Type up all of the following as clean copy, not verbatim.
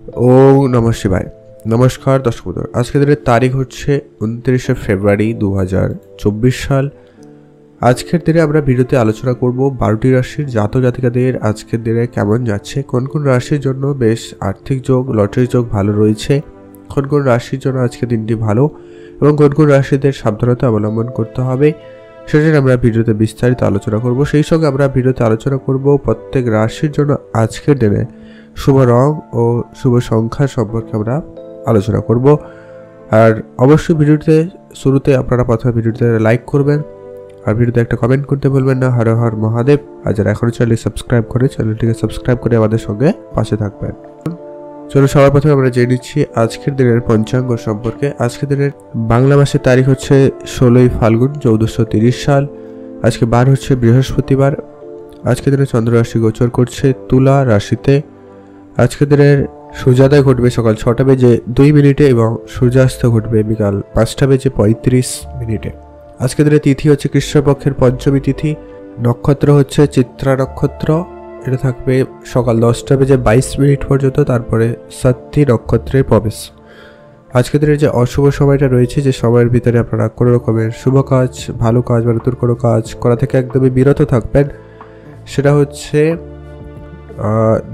ओम नमः शिवाय। नमस्कार दर्शक बंधु, आज के दिन तारीख হচ্ছে 29 ফেব্রুয়ারি 2024 সাল। আজকের দিনে আমরা ভিডিওতে আলোচনা করব 12টি রাশির জাতক জাতিকাদের আজকের দিনে কেমন যাচ্ছে, কোন কোন রাশির জন্য বেশ আর্থিক যোগ, লটারি যোগ ভালো রয়েছে, কোন কোন রাশির জন্য আজকে দিনটি ভালো এবং কোন কোন রাশিদের সাবধানতা অবলম্বন করতে হবে সেটা আমরা ভিডিওতে বিস্তারিত আলোচনা করব। সেই সঙ্গে আমরা ভিডিওতে আলোচনা করব প্রত্যেক রাশির জন্য আজকের দিনে শুভ রং ও শুভ সংখ্যা সম্পর্কে আমরা আলোচনা করব। আর অবশ্যই ভিডিওতে শুরুতে আপনারা প্রথমে ভিডিওতে লাইক করবেন আর ভিডিওতে একটা কমেন্ট করতে ভুলবেন না। হর হর মহাদেব। আর যারা এখনো চ্যানেলটি সাবস্ক্রাইব করে চ্যানেলটিকে সাবস্ক্রাইব করে আমাদের সঙ্গে পাশে থাকবেন। চলো সবার প্রথমে আমরা জেনে নিচ্ছি আজকের দিনের পঞ্চাঙ্গ সম্পর্কে। আজকের দিনের বাংলা মাসের তারিখ হচ্ছে 16 ফাল্গুন 1430 সাল। আজকে বার হচ্ছে বৃহস্পতিবার। আজকের দিনে চন্দ্র রাশি গোচর করছে তুলা রাশিতে। আজকের দিনের সূর্যোদয় ঘটবে সকাল 6টা বেজে 2 মিনিটে এবং সূর্যাস্ত ঘটবে বিকাল 5টা বেজে 35 মিনিটে। আজকের দিনে তিথি হচ্ছে কৃষ্ণপক্ষের পঞ্চমী তিথি। নক্ষত্র হচ্ছে চিত্রা নক্ষত্র, এটা থাকবে সকাল 10টা বেজে 22 মিনিট পর্যন্ত, তারপরে সাত্তি নক্ষত্রের প্রবেশ। আজকের দিনের যে অশুভ সময়টা রয়েছে, যে সময়ের ভিতরে আপনারা কোনো রকমের শুভ কাজ, ভালো কাজ বা নতুন কোনো কাজ করা থেকে একদমই বিরত থাকবেন, সেটা হচ্ছে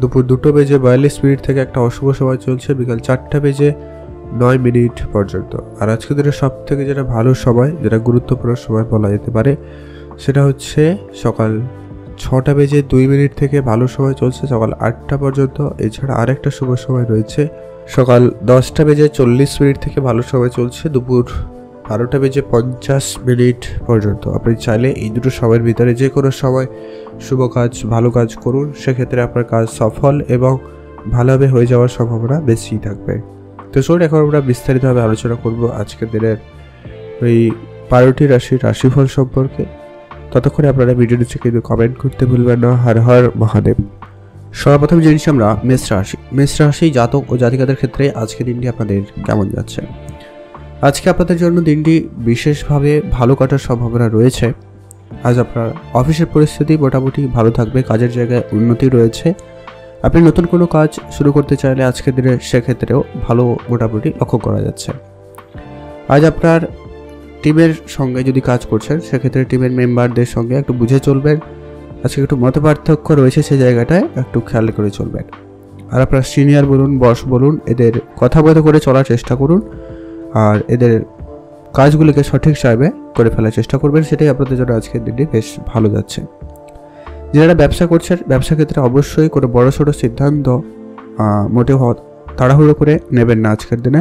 দুপুর 2টা বেজে 42 মিনিট থেকে একটা অশুভ সময় চলছে বিকাল 4টা বেজে 9 মিনিট পর্যন্ত। আর আজকের দিনের সব থেকে যেটা ভালো সময়, যেটা গুরুত্বপূর্ণ সময় বলা যেতে পারে, সেটা হচ্ছে সকাল 6টা বেজে 2 মিনিট থেকে ভালো সময় চলছে সকাল 8টা পর্যন্ত। এছাড়া আরেকটা শুভ সময় রয়েছে সকাল 10টা বেজে 40 মিনিট থেকে ভালো সময় চলছে দুপুর 12টা বেজে 50 মিনিট পর্যন্ত। আপনি চাইলে এই দুটো সময়ের ভিতরে যে কোনো সময় শুভ কাজ, ভালো কাজ করুন, সেক্ষেত্রে আপনার কাজ সফল এবং ভালোভাবে হয়ে যাওয়ার সম্ভাবনা বেশি থাকবে। তো চলুন এখন আমরা বিস্তারিতভাবে আলোচনা করব আজকের দিনের ওই 12টি রাশির রাশিফল সম্পর্কে। ততক্ষণে আপনারা ভিডিও নিচে কিন্তু কমেন্ট করতে ভুলবেন না। হর হর মহাদেব। সর্বপ্রথম জিনিস আমরা মেষ রাশি। মেষ রাশি জাতক ও জাতিকাদের ক্ষেত্রে আজকের দিনটি আপনাদের কেমন যাচ্ছে? আজকে আপনাদের জন্য দিনটি বিশেষভাবে ভালো কাটার সম্ভাবনা রয়েছে। আজ আপনার অফিসের পরিস্থিতি মোটামুটি ভালো থাকবে, কাজের জায়গায় উন্নতি রয়েছে। আপনি নতুন কোনো কাজ শুরু করতে চাইলে আজকের দিনে সেক্ষেত্রেও ভালো মোটামুটি লক্ষ্য করা যাচ্ছে। আজ আপনার টিমের সঙ্গে যদি কাজ করছেন, সেক্ষেত্রে টিমের মেম্বারদের সঙ্গে একটু বুঝে চলবেন। আজকে একটু মতপার্থক্য রয়েছে, সেই জায়গাটায় একটু খেয়াল করে চলবেন। আর আপনার সিনিয়র বলুন, বস বলুন, এদের কথা বলতে করে চলার চেষ্টা করুন আর এদের কাজগুলিকে সঠিক সময়ে করে ফেলার চেষ্টা করবেন। সেটাই আপনাদের জন্য আজকের দিনটি বেশ ভালো যাচ্ছে। যারা ব্যবসা করছেন, ব্যবসা ক্ষেত্রে অবশ্যই কোনো বড়সড় সিদ্ধান্ত মোটেও তাড়াহুড়ো করে নেবেন না আজকের দিনে,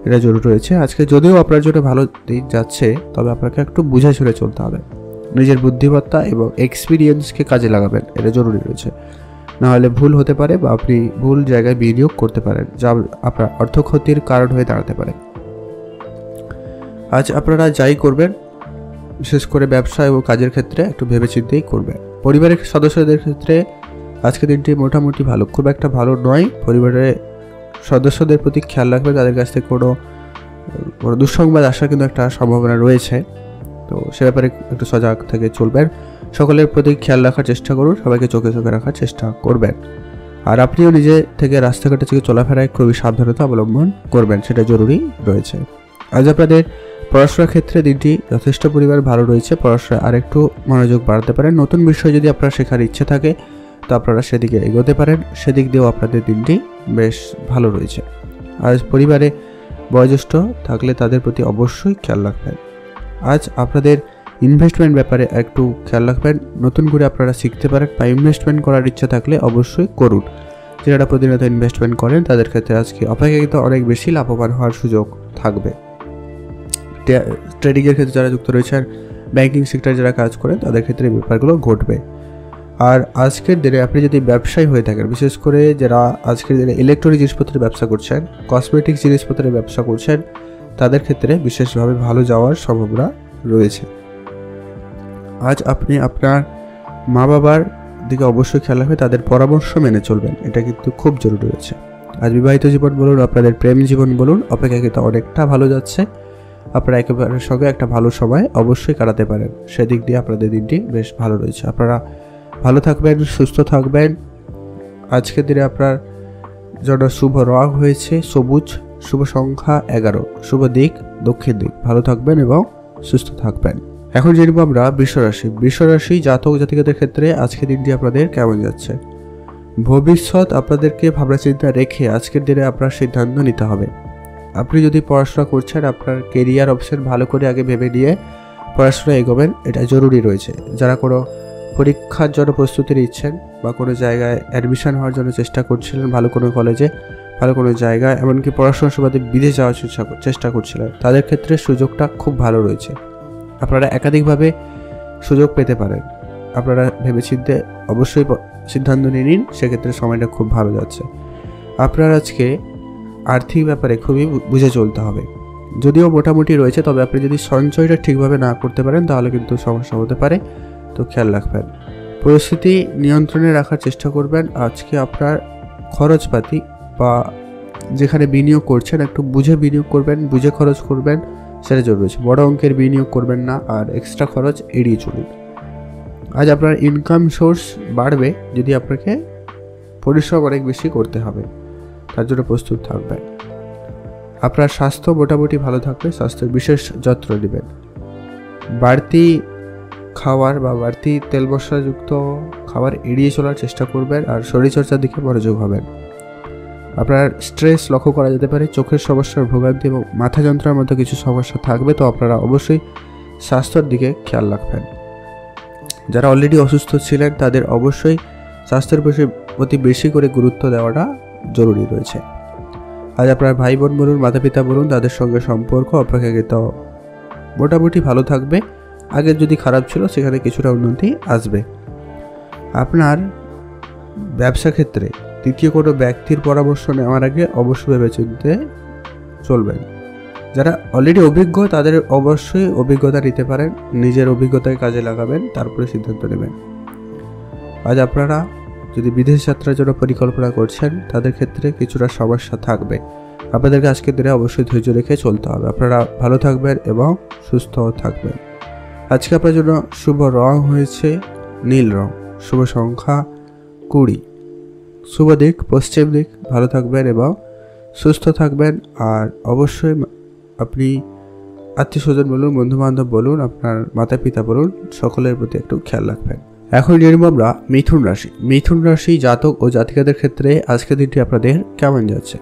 এটা জরুরি রয়েছে। আজকে যদিও আপনার জন্য ভালো দিন যাচ্ছে, তবে আপনাকে একটু বুঝে শুনে চলতে হবে। নিজের বুদ্ধিমত্তা এবং এক্সপিরিয়েন্সকে কাজে লাগাবেন, এটা জরুরি রয়েছে। নাহলে ভুল হতে পারে বা আপনি ভুল জায়গায় বিনিয়োগ করতে পারেন, যা আপনার অর্থ ক্ষতির কারণ হয়ে দাঁড়াতে পারে। আজ আপনারা যাই করবেন, বিশেষ করে ব্যবসা এবং কাজের ক্ষেত্রে একটু ভেবেচিন্তেই করবেন। পরিবারের সদস্যদের ক্ষেত্রে আজকের দিনটি মোটামুটি ভালো, খুব একটা ভালো নয়। পরিবারের সদস্যদের প্রতি খেয়াল রাখবেন, তাদের কাছ থেকে কোনো দুঃসংবাদ আসার কিন্তু একটা সম্ভাবনা রয়েছে, তো সে ব্যাপারে একটু সজাগ থেকে চলবেন। সকলের প্রতি খেয়াল রাখার চেষ্টা করুন, সবাইকে চোখে চোখে রাখার চেষ্টা করবেন। আর আপনিও নিজে থেকে রাস্তাঘাটে থেকে চলাফেরায় খুবই সাবধানতা অবলম্বন করবেন, সেটা জরুরি রয়েছে। আজ আপনাদের পড়াশোনার ক্ষেত্রে দিনটি যথেষ্ট পরিমাণ ভালো রয়েছে। পড়াশোনায় আরেকটু মনোযোগ বাড়াতে পারেন। নতুন বিষয় যদি আপনার শেখার ইচ্ছে থাকে, তো আপনারা সেদিকে এগোতে পারেন। সেদিক দিয়েও আপনাদের দিনটি বেশ ভালো রয়েছে। আজ পরিবারে বয়োজ্যেষ্ঠ থাকলে তাদের প্রতি অবশ্যই খেয়াল রাখবেন। আজ আপনাদের ইনভেস্টমেন্ট ব্যাপারে একটু খেয়াল রাখবেন। নতুন করে আপনারা শিখতে পারেন বা ইনভেস্টমেন্ট করার ইচ্ছা থাকলে অবশ্যই করুন। যারা প্রতিনিয়ত ইনভেস্টমেন্ট করেন তাদের ক্ষেত্রে আজকে অপেক্ষাকৃত অনেক বেশি লাভবান হওয়ার সুযোগ থাকবে। ট্রেডিংয়ের ক্ষেত্রে যারা যুক্ত রয়েছেন, ব্যাংকিং সেক্টরে যারা কাজ করেন, তাদের ক্ষেত্রে এই ব্যাপারগুলো ঘটবে। আর আজকের দিনে আপনি যদি ব্যবসায়ী হয়ে থাকেন, বিশেষ করে যারা আজকের দিনে ইলেকট্রনিক জিনিসপত্রের ব্যবসা করছেন, কসমেটিক্স জিনিসপত্রের ব্যবসা করছেন, তাদের ক্ষেত্রে বিশেষভাবে ভালো যাওয়ার সম্ভাবনা রয়েছে। আজ আপনি আপনার মা বাবার দিকে অবশ্যই খেয়াল রাখবেন, তাদের পরামর্শ মেনে চলবেন, এটা কিন্তু খুব জরুরি রয়েছে। আজ বিবাহিত জীবন বলুন, আপনাদের প্রেম জীবন বলুন, অপেক্ষাকৃত অনেকটা ভালো যাচ্ছে। আপনারা একেবারে সঙ্গে একটা ভালো সময় অবশ্যই কাটাতে পারেন, সেদিক দিয়ে আপনাদের দিনটি বেশ ভালো রয়েছে। আপনারা ভালো থাকবেন, সুস্থ থাকবেন। আজকের দিনে আপনার জন্য শুভ রং হয়েছে সবুজ, শুভ সংখ্যা 11, শুভ দিক দক্ষিণ দিক। ভালো থাকবেন এবং সুস্থ থাকবেন। এখন জেনে আমরা বৃষরাশি। বৃষরাশি জাতক জাতিকাদের ক্ষেত্রে আজকের দিনটি আপনাদের কেমন যাচ্ছে। ভবিষ্যৎ আপনাদেরকে ভাবনা চিন্তা রেখে আজকের দিনে আপনার সিদ্ধান্ত নিতে হবে। আপনি যদি পড়াশোনা করছেন, আপনার কেরিয়ার অপশন ভালো করে আগে ভেবে নিয়ে পড়াশোনা এগোবেন, এটা জরুরি রয়েছে। যারা কোনো পরীক্ষার জন্য প্রস্তুতি নিচ্ছেন বা কোনো জায়গায় অ্যাডমিশন হওয়ার জন্য চেষ্টা করছিলেন, ভালো কোনো কলেজে, ভালো কোনো জায়গায়, এমনকি পড়াশোনার সুবাদে বিদেশ যাওয়ার চেষ্টা করছিলেন, তাদের ক্ষেত্রে সুযোগটা খুব ভালো রয়েছে। আপনারা একাধিকভাবে সুযোগ পেতে পারেন। আপনারা ভেবেচিন্তে অবশ্যই সিদ্ধান্ত নিয়ে নিন, সেক্ষেত্রে সময়টা খুব ভালো যাচ্ছে। আপনার আজকে আর্থিক ব্যাপারে খুবই বুঝে চলতে হবে। যদিও মোটামুটি রয়েছে, তবে আপনি যদি সঞ্চয়টা ঠিকভাবে না করতে পারেন তাহলে কিন্তু সমস্যা হতে পারে, তো খেয়াল রাখবেন। পরিস্থিতি নিয়ন্ত্রণে রাখার চেষ্টা করবেন। আজকে আপনার খরচপাতি বা যেখানে বিনিয়োগ করছেন একটু বুঝে বিনিয়োগ করবেন, বুঝে খরচ করবেন, সেটা জরুরি রয়েছে। বড় অঙ্কের বিনিয়োগ করবেন না, আর এক্সট্রা খরচ এড়িয়ে চলুন। আজ আপনার ইনকাম সোর্স বাড়বে যদি আপনাকে পরিশ্রম অনেক বেশি করতে হবে, তার জন্য প্রস্তুত থাকবেন। আপনার স্বাস্থ্য মোটামুটি ভালো থাকবে, স্বাস্থ্যের বিশেষ যত্ন নেবেন। বাড়তি খাবার বা বাড়তি তেল মশলাযুক্ত খাবার এড়িয়ে চলার চেষ্টা করবেন, আর শরীরচর্চার দিকে মনোযোগ হবেন। আপনার স্ট্রেস লক্ষ্য করা যেতে পারে, চোখের সমস্যার ভোগান্তি এবং মাথা যন্ত্রণার মতো কিছু সমস্যা থাকবে, তো আপনারা অবশ্যই স্বাস্থ্যের দিকে খেয়াল রাখবেন। যারা অলরেডি অসুস্থ ছিলেন তাদের অবশ্যই স্বাস্থ্যের প্রতি বেশি করে গুরুত্ব দেওয়াটা জরুরি রয়েছে। আজ আপনার ভাই বোন বলুন, মাতা পিতা বলুন, তাদের সঙ্গে সম্পর্ক অপেক্ষাকৃত মোটামুটি ভালো থাকবে। আগে যদি খারাপ ছিল সেখানে কিছুটা উন্নতি আসবে। আপনার ব্যবসা ক্ষেত্রে তৃতীয় কোনো ব্যক্তির পরামর্শ নেওয়ার আগে অবশ্যই ভেবেচিন্তে চলবেন। যারা অলরেডি অভিজ্ঞ তাদের অবশ্যই অভিজ্ঞতা নিতে পারেন, নিজের অভিজ্ঞতায় কাজে লাগাবেন, তারপরে সিদ্ধান্ত নেবেন। আজ আপনারা যদি বিদেশ যাত্রার জন্য পরিকল্পনা করছেন তাদের ক্ষেত্রে কিছুটা সমস্যা থাকবে। আপনাদেরকে আজকের দিনে অবশ্যই ধৈর্য রেখে চলতে হবে। আপনারা ভালো থাকবেন এবং সুস্থ থাকবেন। আজকে আপনার জন্য শুভ রং হয়েছে নীল রং, শুভ সংখ্যা 20, শুভ দিক পশ্চিম দিক। ভালো থাকবেন এবং সুস্থ থাকবেন। আর অবশ্যই আপনি আত্মীয় স্বজন বলুন, বন্ধুবান্ধব বলুন, আপনার মাতা পিতা বলুন, সকলের প্রতি একটু খেয়াল রাখবেন। এখন জেনে নেব আমরা মিথুন রাশি। মিথুন রাশি জাতক ও জাতিকাদের ক্ষেত্রে আজকের দিনটি আপনাদের কেমন যাচ্ছে।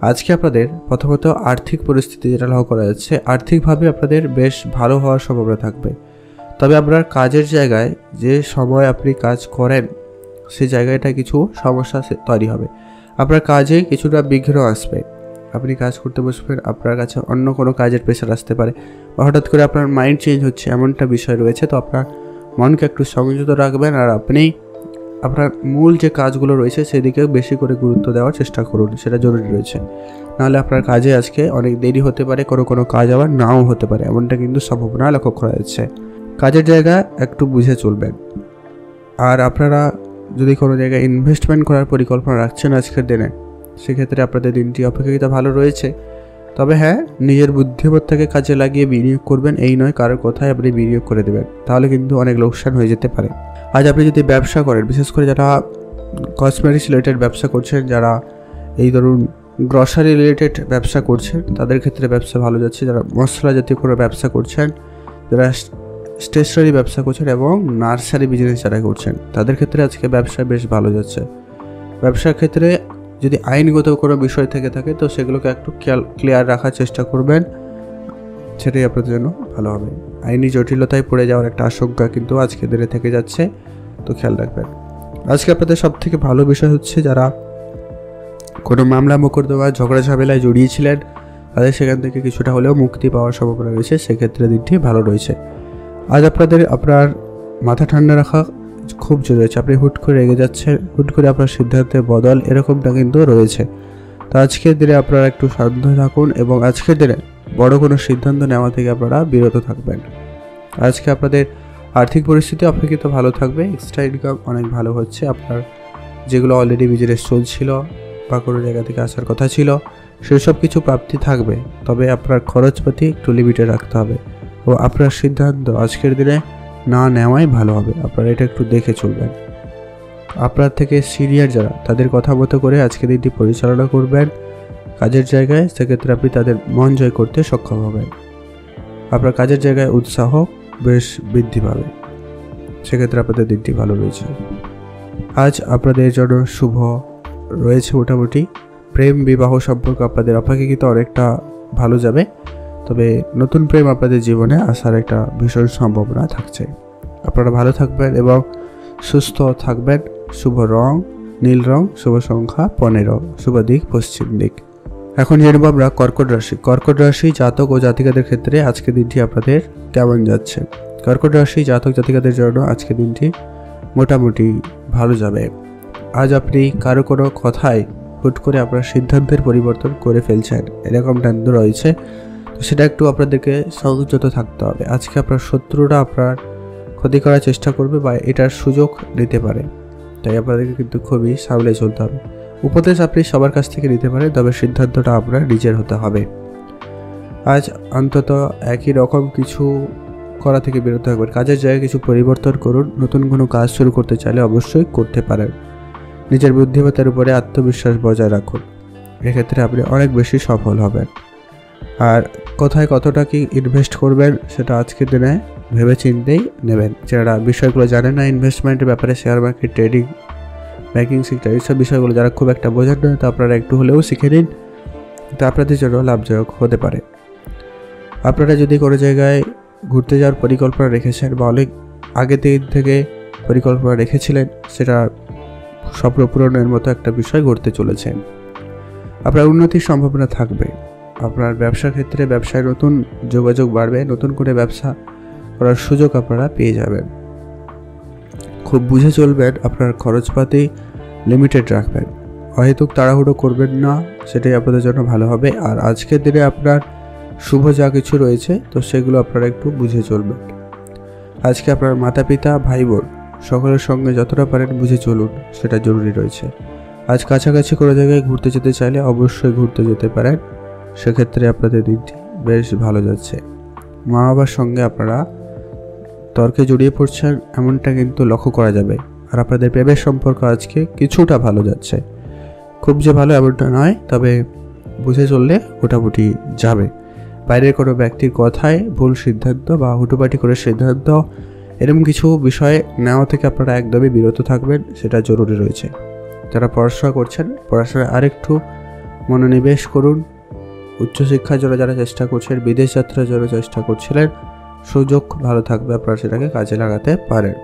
আজকে আপনাদের প্রথমত আর্থিক পরিস্থিতি যেটা লক্ষ্য করা যাচ্ছে, আর্থিকভাবে আপনাদের বেশ ভালো হওয়ার সম্ভাবনা থাকবে। তবে আপনার কাজের জায়গায় যে সময় আপনি কাজ করেন সেই জায়গাটা কিছু সমস্যা তৈরি হবে। আপনার কাজে কিছুটা বিঘ্ন আসবে। আপনি কাজ করতে বসবেন, আপনার কাছে অন্য কোনো কাজের প্রেশার আসতে পারে, বা হঠাৎ করে আপনার মাইন্ড চেঞ্জ হচ্ছে, এমনটা বিষয় রয়েছে। তো আপনার মনকে একটু সংযত রাখবেন, আর আপনি আপনার মূল যে কাজগুলো রয়েছে সেদিকে বেশি করে গুরুত্ব দেওয়ার চেষ্টা করুন, সেটা জরুরি রয়েছে। নাহলে আপনার কাজে আজকে অনেক দেরি হতে পারে, কোনো কাজ আবার নাও হতে পারে, এমনটা কিন্তু সম্ভাবনা লক্ষ্য করা যাচ্ছে। কাজের জায়গা একটু বুঝে চলবেন। আর আপনারা যদি কোনো জায়গায় ইনভেস্টমেন্ট করার পরিকল্পনা রাখছেন আজকের দিনে, সেক্ষেত্রে আপনাদের দিনটি অপেক্ষাকৃত ভালো রয়েছে। তবে হ্যাঁ, নিজের বুদ্ধিমত্তাকে কাজে লাগিয়ে বিনিয়োগ করবেন, এই নয় কারোর কথায় আপনি বিনিয়োগ করে দেবেন, তাহলে কিন্তু অনেক লোকসান হয়ে যেতে পারে। আজ আপনি যদি ব্যবসা করেন, বিশেষ করে যারা কসমেটিক্স রিলেটেড ব্যবসা করছেন, যারা এই ধরুন গ্রসারি রিলেটেড ব্যবসা করছেন, তাদের ক্ষেত্রে ব্যবসা ভালো যাচ্ছে। যারা মশলা জাতীয় কোনো ব্যবসা করছেন, যারা স্টেশনারি ব্যবসা করছেন এবং নার্সারি বিজনেস যারা করছেন, তাদের ক্ষেত্রে আজকে ব্যবসা বেশ ভালো যাচ্ছে। ব্যবসার ক্ষেত্রে যদি আইনগত কোনো বিষয় থেকে থাকে তো সেগুলোকে একটু ক্লিয়ার রাখার চেষ্টা করবেন, সেটাই আপনাদের জন্য ভালো হবে। আইনি জটিলতায় পড়ে যাওয়ার একটা আশঙ্কা কিন্তু আজকে দিনে থেকে যাচ্ছে, তো খেয়াল রাখবেন। আজকে আপনাদের সব থেকে ভালো বিষয় হচ্ছে যারা কোনো মামলা মোকদ্দমা ঝগড়া ঝামেলায় জড়িয়েছিলেন, তাদের সেখান থেকে কিছুটা হলেও মুক্তি পাওয়ার সম্ভাবনা রয়েছে, সেক্ষেত্রে দিনটি ভালো রয়েছে। আজ আপনার মাথা ঠান্ডা রাখা খুব জরুরি আছে। আপনি হুট করে রেগে যাচ্ছেন, হুট করে আপনার সিদ্ধান্তের বদল এরকমটা কিন্তু রয়েছে। তো আজকের দিনে আপনারা একটু শান্ত থাকুন এবং আজকের দিনে বড় কোনো সিদ্ধান্ত নেওয়া থেকে আপনারা বিরত থাকবেন। আজকে আপনাদের আর্থিক পরিস্থিতি অপেক্ষিত ভালো থাকবে, এক্সট্রা ইনকাম অনেক ভালো হচ্ছে। আপনার যেগুলো অলরেডি বিজনেস চলছিল বা কোনো জায়গা থেকে আসার কথা ছিল সেসব কিছু প্রাপ্তি থাকবে, তবে আপনার খরচপাতি একটু লিমিটে রাখতে হবে ও আপনার সিদ্ধান্ত আজকের দিনে না নেওয়াই ভালো হবে। আপনারা এটা একটু দেখে চলবেন। আপনার থেকে সিনিয়র যারা তাদের কথা মতো করে আজকে দিনটি পরিচালনা করবেন কাজের জায়গায়, সেক্ষেত্রে আপনি তাদের মন জয় করতে সক্ষম হবেন। আপনার কাজের জায়গায় উৎসাহ বেশ বৃদ্ধি পাবে, সেক্ষেত্রে আপনাদের দিনটি ভালো রয়েছে। আজ আপনাদের জন্য শুভ রয়েছে মোটামুটি। প্রেম বিবাহ সম্পর্ক আপনাদের অপেক্ষাকৃত অনেকটা ভালো যাবে, তবে নতুন প্রেম আপনাদের জীবনে আসার একটা ভীষণ সম্ভাবনা থাকছে। আপনারা ভালো থাকবেন এবং সুস্থ থাকবেন। শুভ রং নীল রং, শুভ সংখ্যা 15, শুভ দিক পশ্চিম দিক। এখন জেনে আমরা কর্কট রাশি। কর্কট রাশি জাতক ও জাতিকাদের ক্ষেত্রে আজকে দিনটি আপনাদের কেমন যাচ্ছে। কর্কট রাশি জাতক জাতিকাদের জন্য আজকে দিনটি মোটামুটি ভালো যাবে। আজ আপনি কারো কোনো কথায় হুট করে আপনার সিদ্ধান্তের পরিবর্তন করে ফেলছেন, এরকম টান্দ রয়েছে, তো সেটা একটু আপনাদেরকে সংযত থাকতে হবে। আজকে আপনার শত্রুরা আপনার ক্ষতি করার চেষ্টা করবে বা এটার সুযোগ নিতে পারে, তাই আপনাদেরকে কিন্তু খুবই সামলে চলতে হবে। উপদেশ আপনি সবার কাছ থেকে নিতে পারেন, তবে সিদ্ধান্তটা আপনার নিজের হতে হবে। আজ অন্তত একই রকম কিছু করা থেকে বিরত থাকবেন। কাজের জায়গায় কিছু পরিবর্তন করুন। নতুন কোনো কাজ শুরু করতে চাইলে অবশ্যই করতে পারেন। নিজের বুদ্ধিমত্তার উপরে আত্মবিশ্বাস বজায় রাখুন, এক্ষেত্রে আপনি অনেক বেশি সফল হবেন। আর কোথায় কতটা কি ইনভেস্ট করবেন সেটা আজকের দিনে ভেবে চিন্তেই নেবেন। যারা বিষয়গুলো জানেন না ইনভেস্টমেন্টের ব্যাপারে, share market, trading, banking sector, এইসব বিষয়গুলো যারা খুব একটা বোঝেন না, তো আপনারা একটু হলেও শিখে নিন, তা আপনাদের জন্য লাভজনক হতে পারে। আপনারা যদি কোনো জায়গায় ঘুরতে যাওয়ার পরিকল্পনা রেখেছেন বা অনেক আগে থেকে পরিকল্পনা রেখেছিলেন, সেটা স্বপ্ন পূরণের মতো একটা বিষয় ঘটতে চলেছে। আপনার উন্নতির সম্ভাবনা থাকবে। আপনার ব্যবসার ক্ষেত্রে ব্যবসায় নতুন যোগাযোগ বাড়বে, নতুন করে ব্যবসা করার সুযোগ আপনারা পেয়ে যাবেন। খুব বুঝে চলবেন, আপনার খরচপাতি লিমিটেড রাখবেন, অহেতুক তাড়াহুড়ো করবেন না, সেটাই আপনাদের জন্য ভালো হবে। আর আজকের দিনে আপনার শুভ যা কিছু রয়েছে, তো সেগুলো আপনারা একটু বুঝে চলবেন। আজকে আপনার মাতা পিতা, ভাই বোন সকলের সঙ্গে যতটা পারেন বুঝে চলুন, সেটা জরুরি রয়েছে। আজ কাছাকাছি কোনো জায়গায় ঘুরতে যেতে চাইলে অবশ্যই ঘুরতে যেতে পারেন, সেক্ষেত্রে আপনাদের দিনটি বেশ ভালো যাচ্ছে। মা বাবার সঙ্গে আপনারা তর্কে জড়িয়ে পড়ছেন এমনটা কিন্তু লক্ষ্য করা যাবে। আর আপনাদের প্রেমের সম্পর্ক আজকে কিছুটা ভালো যাচ্ছে, খুব যে ভালো এমনটা নয়, তবে বুঝে চললে মোটামুটি যাবে। বাইরের কোনো ব্যক্তির কথায় ভুল সিদ্ধান্ত বা হুটোপাটি করে সিদ্ধান্ত, এরকম কিছু বিষয়ে নেওয়া থেকে আপনারা একদমই বিরত থাকবেন, সেটা জরুরি রয়েছে। যারা পড়াশোনা করছেন, পড়াশোনায় আরেকটু মনোনিবেশ করুন। উচ্চশিক্ষার জন্য যারা চেষ্টা করছেন, বিদেশ যাত্রার জন্য চেষ্টা করছিলেন, সুযোগ ভালো থাকবে, আপনারা সেটাকে কাজে লাগাতে পারেন।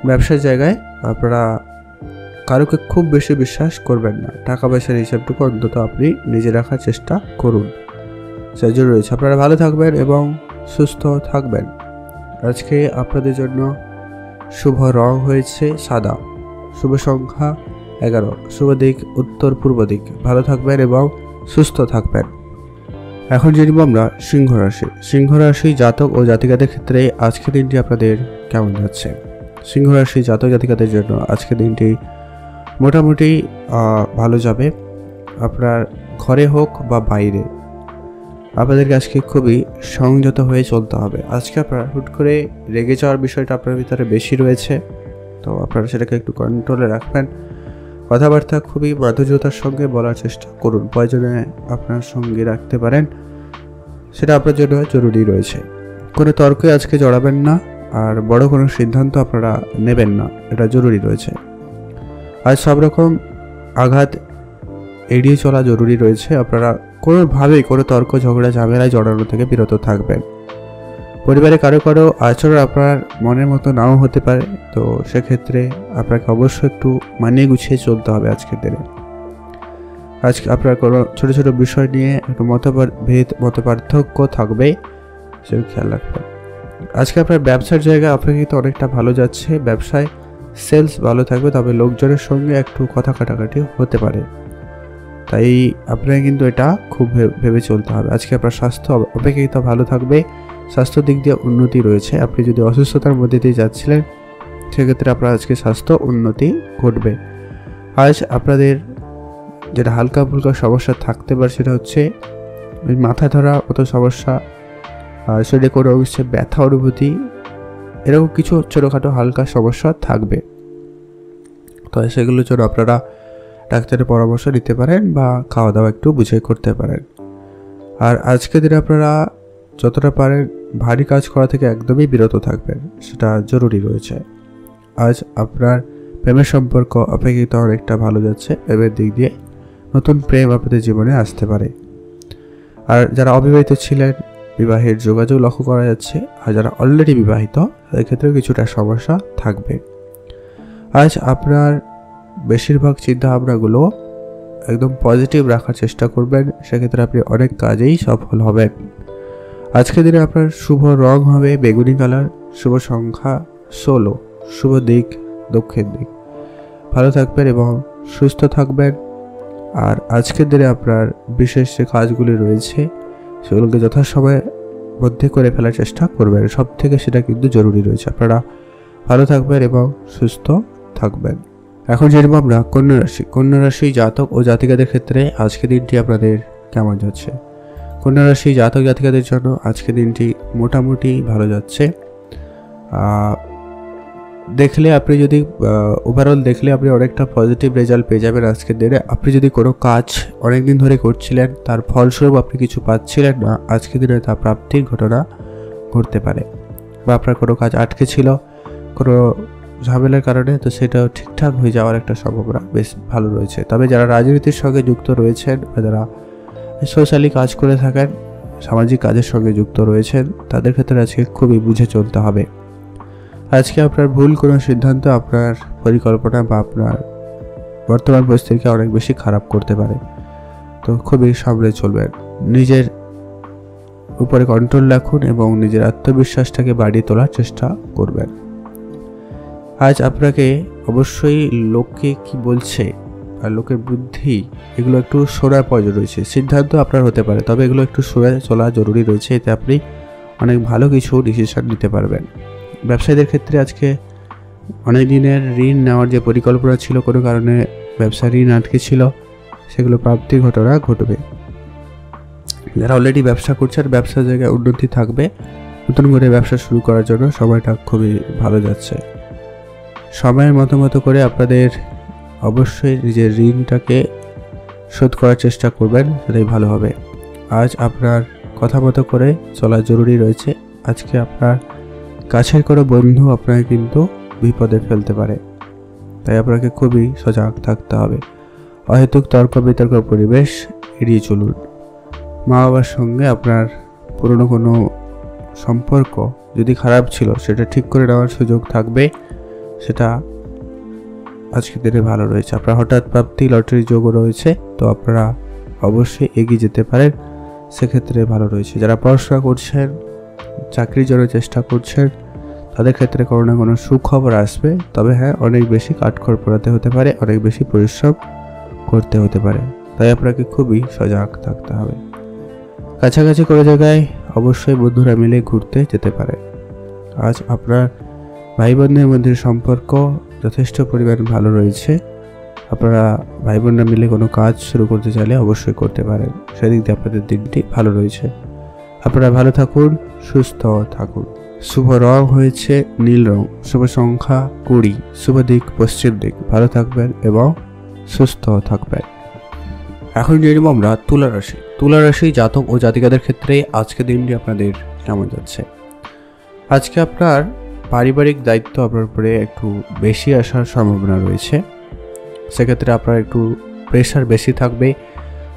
ব্যবসার জায়গায় আপনারা কারোকে খুব বেশি বিশ্বাস করবেন না, টাকা পয়সার হিসাবটুকু অন্তত আপনি নিজে রাখার চেষ্টা করুন, সেটা জরুরি রয়েছে। আপনারা ভালো থাকবেন এবং সুস্থ থাকবেন। আজকে আপনাদের জন্য শুভ রং হয়েছে সাদা, শুভ সংখ্যা 11, শুভ দিক উত্তর পূর্ব দিক। ভালো থাকবেন এবং সুস্থ থাকবেন। এখন জানব আমরা সিংহ রাশি। সিংহ রাশি জাতক ও জাতিকাদের ক্ষেত্রে আজকের দিনটি আপনাদের কেমন যাচ্ছে। সিংহ রাশি জাতক জাতিকাদের জন্য আজকের দিনটি মোটামুটি ভালো যাবে। আপনার ঘরে হোক বা বাইরে, আপনাদেরকে আজকে খুবই সংযত হয়ে চলতে হবে। আজকে আপনার হুট করে রেগে যাওয়ার বিষয়টা আপনার ভিতরে বেশি রয়েছে, তো আপনারা সেটাকে একটু কন্ট্রোলে রাখবেন। কথাবার্তা খুবই মাধুর্যতার সঙ্গে বলার চেষ্টা করুন, প্রয়োজনে আপনার সঙ্গে রাখতে পারেন, সেটা আপনার জন্য জরুরি রয়েছে। কোনো তর্কে আজকে জড়াবেন না, আর বড় কোনো সিদ্ধান্ত আপনারা নেবেন না, এটা জরুরি রয়েছে। আজ সব রকম আঘাত এড়িয়ে চলা জরুরি রয়েছে। আপনারা কোনোভাবেই কোনো তর্ক ঝগড়া ঝামেলায় জড়ানো থেকে বিরত থাকবেন। পরিবারে কারো কারো আচরণ আপনার মনের মতো নাও হতে পারে, তো সেক্ষেত্রে আপনাকে অবশ্যই একটু মানিয়ে গুছিয়ে চলতে হবে আজকের দিনে। আজকে আপনার কোনো ছোটো ছোটো বিষয় নিয়ে একটু মতপার্থক্য থাকবে, সেটা খেয়াল রাখবেন। আজকে আপনার ব্যবসার জায়গা অপেক্ষিত অনেকটা ভালো যাচ্ছে। ব্যবসায় সেলস ভালো থাকবে, তবে লোকজনের সঙ্গে একটু কথা কাটাকাটি হতে পারে, তাই আপনাকে কিন্তু এটা খুব ভেবে চলতে হবে। আজকে আপনার স্বাস্থ্য অপেক্ষিত ভালো থাকবে, স্বাস্থ্য দিক দিয়ে উন্নতি রয়েছে। আপনি যদি অসুস্থতার মধ্যে দিয়ে যাচ্ছিলেন, সেক্ষেত্রে আপনার আজকে স্বাস্থ্য উন্নতি ঘটবে। আজ আপনাদের যেটা হালকা ফুলকা সমস্যা থাকতে পারে, সেটা হচ্ছে মাথা ধরা মতো সমস্যা, শরীরে কোনো ব্যথা অনুভূতি, এরকম কিছু ছোটোখাটো হালকা সমস্যা থাকবে। তো সেগুলোর জন্য আপনারা ডাক্তারের পরামর্শ নিতে পারেন বা খাওয়া দাওয়া একটু বুঝে করতে পারেন। আর আজকের দিনে আপনারা যতটা পারেন ভারী কাজ করা থেকে একদমই বিরত থাকবেন, সেটা জরুরি রয়েছে। আজ আপনার প্রেমের সম্পর্ক অপেক্ষিত অনেকটা ভালো যাচ্ছে। প্রেমের দিক দিয়ে নতুন প্রেম আপনাদের জীবনে আসতে পারে। আর যারা অবিবাহিত ছিলেন বিবাহের যোগাযোগ লক্ষ্য করা যাচ্ছে। আর যারা অলরেডি বিবাহিত তাদের ক্ষেত্রেও কিছুটা সমস্যা থাকবে। আজ আপনার বেশিরভাগ চিন্তাভাবনাগুলো একদম পজিটিভ রাখার চেষ্টা করবেন, সেক্ষেত্রে আপনি অনেক কাজেই সফল হবেন। আজকের দিনে আপনার শুভ রং হবে বেগুনি কালার, শুভ সংখ্যা 16, শুভ দিক দক্ষিণ দিক। ভালো থাকবেন এবং সুস্থ থাকবেন। আর আজকের দিনে আপনার বিশেষ যে কাজগুলি রয়েছে সেগুলোকে যথাসময়ের মধ্যে করে ফেলার চেষ্টা করবেন, সব থেকে সেটা কিন্তু জরুরি রয়েছে। আপনারা ভালো থাকবেন এবং সুস্থ থাকবেন। এখন জানবো আমরা কন্যা রাশি জাতক ও জাতিকাদের ক্ষেত্রে আজকের দিনটি আপনাদের কেমন যাচ্ছে। কন্যা রাশি জাতক জাতিকাদের জন্য আজকের দিনটি মোটামুটি ভালো যাচ্ছে। দেখলে আপনি যদি ওভারঅল দেখলে আপনি অনেকটা পজিটিভ রেজাল্ট পেয়ে যাবেন আজকের দিনে। আপনি যদি কোনো কাজ অনেক দিন ধরে করছিলেন, তার ফলস্বরূপ আপনি কিছু পাচ্ছিলেন না, আজকের দিনে তা প্রাপ্তির ঘটনা ঘটতে পারে। বা আপনার কোনো কাজ আটকে ছিল কোনো ঝামেলার কারণে, তো সেটাও ঠিকঠাক হয়ে যাওয়ার একটা সম্ভাবনা বেশ ভালো রয়েছে। তবে যারা রাজনীতির সঙ্গে যুক্ত রয়েছেন বা যারা সোশ্যালি কাজ করে থাকেন, সামাজিক কাজের সঙ্গে যুক্ত রয়েছেন, তাদের ক্ষেত্রে আজকে খুবই বুঝে চলতে হবে। আজকে আপনার ভুল কোনো সিদ্ধান্ত আপনার পরিকল্পনা বা আপনার বর্তমান পরিস্থিতিকে অনেক বেশি খারাপ করতে পারে। তো খুবই সামলে চলবেন, নিজের উপরে কন্ট্রোল রাখুন এবং নিজের আত্মবিশ্বাসটাকে বাড়িয়ে তোলার চেষ্টা করবেন। আজ আপনাকে অবশ্যই লোকে কি বলছে আর লোকের বুদ্ধি এগুলো একটু শোনার প্রয়োজন রয়েছে। সিদ্ধান্ত আপনার হতে পারে, তবে এগুলো একটু শুনে চলা জরুরি রয়েছে, এতে আপনি অনেক ভালো কিছু ডিসিশন নিতে পারবেন। ব্যবসায়ীদের ক্ষেত্রে আজকে অনেক দিনের ঋণ নেওয়ার যে পরিকল্পনা ছিল, কোনো কারণে ব্যবসা ঋণ আটকে ছিল, সেগুলো প্রাপ্তির ঘটনা ঘটবে। যারা অলরেডি ব্যবসা করছেন ব্যবসার জায়গায় উন্নতি থাকবে। নতুন করে ব্যবসা শুরু করার জন্য সময়টা খুবই ভালো যাচ্ছে। সময়ের মতো করে আপনাদের অবশ্যই নিজের ঋণটাকে শোধ করার চেষ্টা করবেন, সেটাই ভালো হবে। আজ আপনার কথা মতো করে চলা জরুরি রয়েছে। আজকে আপনার কাছের কোনো বন্ধু আপনাকে কিন্তু বিপদে ফেলতে পারে, তাই আপনাকে খুবই সজাগ থাকতে হবে। অহেতুক তর্ক বিতর্ক পরিবেশ এড়িয়ে চলুন। মা বাবার সঙ্গে আপনার পুরনো কোনো সম্পর্ক যদি খারাপ ছিল সেটা ঠিক করে নেওয়ার সুযোগ থাকবে, সেটা আজকের দিনে ভালো রয়েছে। আপনার হঠাৎ প্রাপ্তি লটারি যোগও রয়েছে, তো আপনারা অবশ্যই এগিয়ে যেতে পারেন, সেক্ষেত্রে ভালো রয়েছে। যারা পড়াশোনা করছেন, চাকরির জন্য চেষ্টা করছেন, তাদের ক্ষেত্রে কোনো না কোনো সুখবর আসবে। তবে হ্যাঁ, অনেক বেশি কাঠখড় পোড়াতে হতে পারে, অনেক বেশি পরিশ্রম করতে হতে পারে, তাই আপনাকে খুবই সজাগ থাকতে হবে। কাছাকাছি কোনো জায়গায় অবশ্যই বন্ধুরা মিলে ঘুরতে যেতে পারে। আজ আপনার ভাই বোনদের মধ্যে সম্পর্ক যথেষ্ট পরিমাণ ভালো রয়েছে। আপনারা ভাই বোনরা মিলে কোনো কাজ শুরু করতে চাইলে অবশ্যই করতে পারেন, সেদিক দিয়ে আপনাদের দিনটি ভালো রয়েছে। আপনারা ভালো থাকুন, সুস্থ থাকুন। শুভ রং হয়েছে নীল রং, শুভ সংখ্যা 20, শুভ দিক পশ্চিম দিক। ভালো থাকবেন এবং সুস্থ থাকবেন। এখন জেনে নেব আমরা তুলা রাশি জাতক ও জাতিকাদের ক্ষেত্রে আজকের দিনটি আপনাদের কেমন যাচ্ছে। আজকে আপনার পারিবারিক দায়িত্ব আপনার উপরে একটু বেশি আসার সম্ভাবনা রয়েছে, সেক্ষেত্রে আপনার একটু প্রেশার বেশি থাকবে।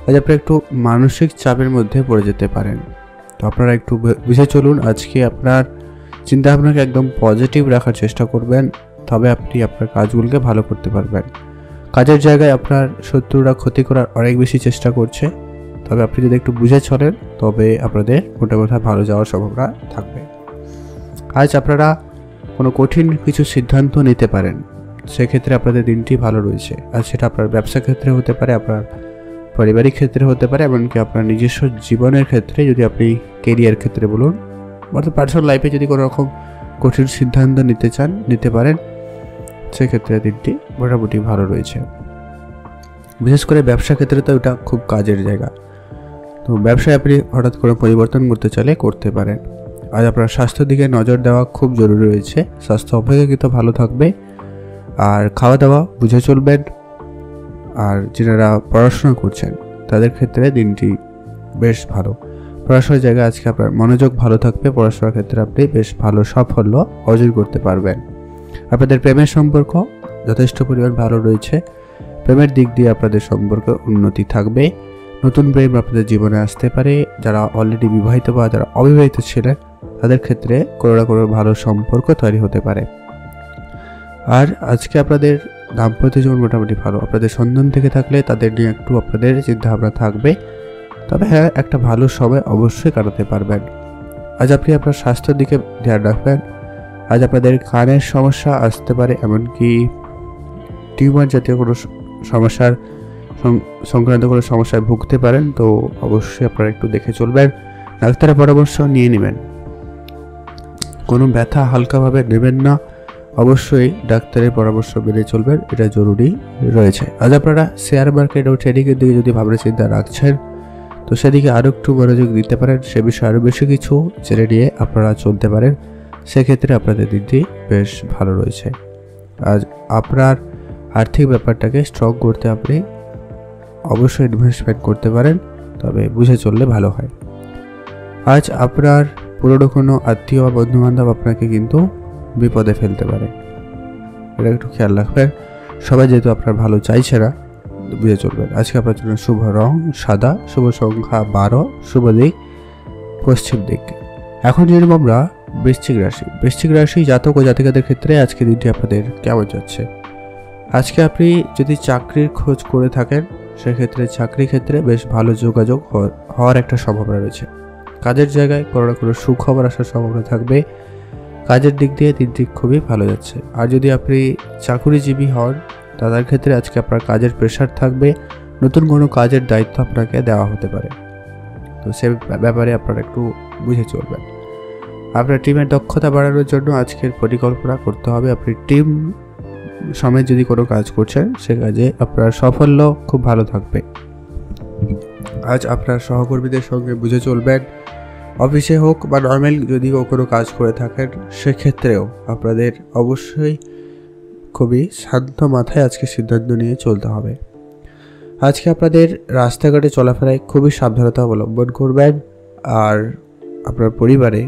আজ আপনি একটু মানসিক চাপের মধ্যে পড়ে যেতে পারেন, তো আপনারা একটু বুঝে চলুন। আজকে আপনার চিন্তাভাবনাকে একদম পজিটিভ রাখার চেষ্টা করবেন, তবে আপনি আপনার কাজগুলোকে ভালো করতে পারবেন। কাজের জায়গায় আপনার শত্রুরা ক্ষতি করার অনেক বেশি চেষ্টা করছে, তবে আপনি যদি একটু বুঝে চলেন তবে আপনাদের মোটামুটি ভালো যাওয়ার সম্ভাবনা থাকবে। আজ আপনারা কোনো কঠিন কিছু সিদ্ধান্ত নিতে পারেন, সেক্ষেত্রে আপনাদের দিনটি ভালো রয়েছে। আর সেটা আপনার ব্যবসা ক্ষেত্রে হতে পারে, আপনার পারিবারিক ক্ষেত্রে হতে পারে, এমনকি আপনার নিজস্ব জীবনের ক্ষেত্রে, যদি আপনি কেরিয়ার ক্ষেত্রে বলুন, অর্থাৎ পার্সোনাল লাইফে যদি কোনো রকম কঠিন সিদ্ধান্ত নিতে চান নিতে পারেন, সেক্ষেত্রে দিনটি মোটামুটি ভালো রয়েছে। বিশেষ করে ব্যবসা ক্ষেত্রে তো এটা খুব কাজের জায়গা, তো ব্যবসায় আপনি হঠাৎ করে পরিবর্তন করতে চাইলে করতে পারেন। আজ আপনার স্বাস্থ্যের দিকে নজর দেওয়া খুব জরুরি রয়েছে, স্বাস্থ্য অপেক্ষাকৃত ভালো থাকবে। আর খাওয়া দাওয়া বুঝে চলবেন। আর যারা পড়াশোনা করছেন তাদের ক্ষেত্রে দিনটি বেশ ভালো। পড়াশোনার জায়গায় আজকে আপনার মনোযোগ ভালো থাকবে, পড়াশোনার ক্ষেত্রে আপনি বেশ ভালো সাফল্য অর্জন করতে পারবেন। আপনাদের প্রেমের সম্পর্ক যথেষ্ট পরিমাণ ভালো রয়েছে, প্রেমের দিক দিয়ে আপনাদের সম্পর্ক উন্নতি থাকবে। নতুন প্রেম আপনাদের জীবনে আসতে পারে। যারা অলরেডি বিবাহিত বা যারা অবিবাহিত ছিলেন তাদের ক্ষেত্রে কোনো না কোনো ভালো সম্পর্ক তৈরি হতে পারে। আর আজকে আপনাদের দাম্পত্য জীবন মোটামুটি ভালো। আপনাদের সন্তান থেকে থাকলে তাদের নিয়ে একটু আপনাদের চিন্তাভাবনা থাকবে, তবে হ্যাঁ একটা ভালো সময় অবশ্যই কাটাতে পারবেন। আজ আপনি আপনার স্বাস্থ্যের দিকে ধ্যান রাখবেন। আজ আপনাদের কানের সমস্যা আসতে পারে, এমনকি টিউমার জাতীয় কোনো সমস্যার সংক্রান্ত কোনো সমস্যায় ভুগতে পারেন, তো অবশ্যই আপনারা একটু দেখে চলবেন, ডাক্তারের পরামর্শ নিয়ে নেবেন। কোনো ব্যথা হালকাভাবে নেবেন না, অবশ্যই ডাক্তারের পরামর্শ মেনে চলবেন, এটা জরুরি রয়েছে। আজ আপনারা শেয়ার মার্কেট ও ট্রেডিংয়ের দিকে যদি ভাবনা চিন্তা রাখছেন তো সেদিকে আরও একটু মনোযোগ দিতে পারেন, সে বিষয়ে আরও বেশি কিছু জেনে নিয়ে আপনারা চলতে পারেন, সেক্ষেত্রে আপনাদের দিনটি বেশ ভালো রয়েছে। আজ আপনার আর্থিক ব্যাপারটাকে স্ট্রং করতে আপনি অবশ্যই ইনভেস্টমেন্ট করতে পারেন, তবে বুঝে চললে ভালো হয়। আজ আপনার পুরনো কোনো আত্মীয় বা বন্ধুবান্ধব আপনাকে কিন্তু বিপদে ফেলতে পারে, এটা একটু খেয়াল রাখবেন। সবাই যেহেতু আপনার ভালো চাইছে না, বুঝে চলবেন। আজকে আপনার জন্য শুভ রং সাদা, শুভ সংখ্যা 12, শুভ দিক পশ্চিম দিক। এখন যেরকম আমরা বৃশ্চিক রাশি জাতক ও জাতিকাদের ক্ষেত্রে আজকে দিনটি আপনাদের কেমন যাচ্ছে। আজকে আপনি যদি চাকরির খোঁজ করে থাকেন সেক্ষেত্রে চাকরির ক্ষেত্রে বেশ ভালো যোগাযোগ হওয়ার একটা সম্ভাবনা রয়েছে। কাজের জায়গায় কোনো না কোনো সুখবর আসার সম্ভাবনা থাকবে। কাজের দিক দিয়ে দিনটি খুবই ভালো যাচ্ছে। আর যদি আপনি চাকুরিজীবী হন তাদের ক্ষেত্রে আজকে আপনার কাজের প্রেশার থাকবে, নতুন কোনো কাজের দায়িত্ব আপনাকে দেওয়া হতে পারে, তো সে ব্যাপারে আপনারা একটু বুঝে চলবেন। আপনার টিমের দক্ষতা বাড়ানোর জন্য আজকের পরিকল্পনা করতে হবে। আপনি টিম সমেত যদি কোনো কাজ করছেন সে কাজে আপনার সাফল্য খুব ভালো থাকবে। আজ আপনার সহকর্মীদের সঙ্গে বুঝে চলবেন। অফিসে হোক বা নর্মাল যদি কোনো কাজ করে থাকেন সেক্ষেত্রেও আপনাদের অবশ্যই খুবই শান্ত মাথায় আজকে সিদ্ধান্ত নিয়ে চলতে হবে। আজকে আপনাদের রাস্তাঘাটে চলাফেরায় খুবই সাবধানতা অবলম্বন করবেন। আর আপনার পরিবারে